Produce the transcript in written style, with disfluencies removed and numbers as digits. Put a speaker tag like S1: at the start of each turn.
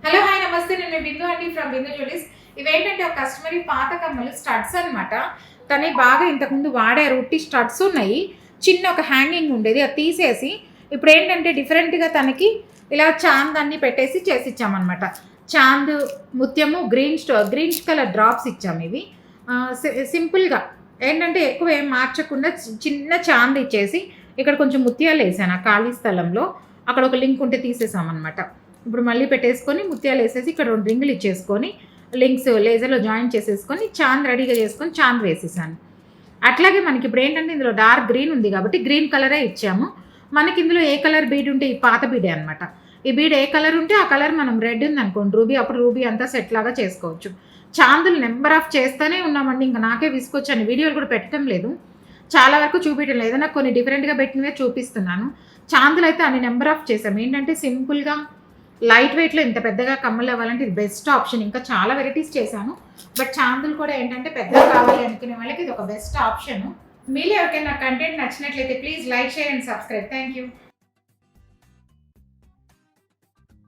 S1: Hello hi నమస్తే, నేను బిందు అండి ఫ్రమ్ బిందు జ్యువెలరీస్. ఇవేంటంటే ఒక కస్టమర్ పాత కమ్మలు స్టడ్స్ అనమాట. తనే బాగా ఇంతకుముందు వాడారు, ఉట్టి స్టడ్స్ ఉన్నాయి. చిన్న ఒక హ్యాంగింగ్ ఉండేది, అది తీసేసి ఇప్పుడు ఏంటంటే డిఫరెంట్గా తనకి ఇలా చాంద్ అన్ని పెట్టేసి చేసి ఇచ్చామన్నమాట. చాంద్ ముత్యము గ్రీన్ కలర్ డ్రాప్స్ ఇచ్చాము. ఇవి సింపుల్గా ఏంటంటే ఎక్కువ ఏం మార్చకుండా చిన్న చాంద్ ఇచ్చేసి ఇక్కడ కొంచెం ముత్యాలు వేసాను ఆ ఖాళీ స్థలంలో. అక్కడ ఒక లింక్ ఉంటే తీసేసామన్నమాట. ఇప్పుడు మళ్ళీ పెట్టేసుకొని ముత్యాలు వేసేసి ఇక్కడ 2 రింగులు ఇచ్చేసుకొని లింక్స్ లేజర్లో జాయిన్ చేసేసుకొని చాంద్ రెడీగా చేసుకొని చాంద్ వేసేసాను. అట్లాగే మనకి ఇప్పుడు ఏంటంటే ఇందులో డార్క్ గ్రీన్ ఉంది కాబట్టి గ్రీన్ కలరే ఇచ్చాము. మనకి ఇందులో ఏ కలర్ బీడ్ ఉంటే ఈ పాత బీడే అనమాట. ఈ బీడ్ ఏ కలర్ ఉంటే ఆ కలర్ మనం రెడ్ ఉంది అనుకోండి రూబీ, అప్పుడు రూబీ అంతా సెట్ లాగా చేసుకోవచ్చు. చాందులు నెంబర్ ఆఫ్ చేస్తూనే ఉన్నామండి. ఇంకా నాకే విసుకొచ్చాను, వీడియోలు కూడా పెట్టడం లేదు, చాలా వరకు చూపించడం లేదు. ఏదైనా కొన్ని డిఫరెంట్గా పెట్టినవే చూపిస్తున్నాను. చాందులు అయితే అన్ని నెంబర్ ఆఫ్ చేసాము. ఏంటంటే సింపుల్గా లైట్ వెయిట్లో ఇంత పెద్దగా కమ్మలు అవ్వాలంటే ఇది బెస్ట్ ఆప్షన్. ఇంకా చాలా వెరైటీస్ చేశాను, బట్ చాందులు కూడా ఏంటంటే పెద్దగా కావాలి అనుకునే వాళ్ళకి ఇది ఒక బెస్ట్ ఆప్షన్. మీరు ఎవరికైనా కంటెంట్ నచ్చినట్లయితే please like, share and subscribe. Thank you.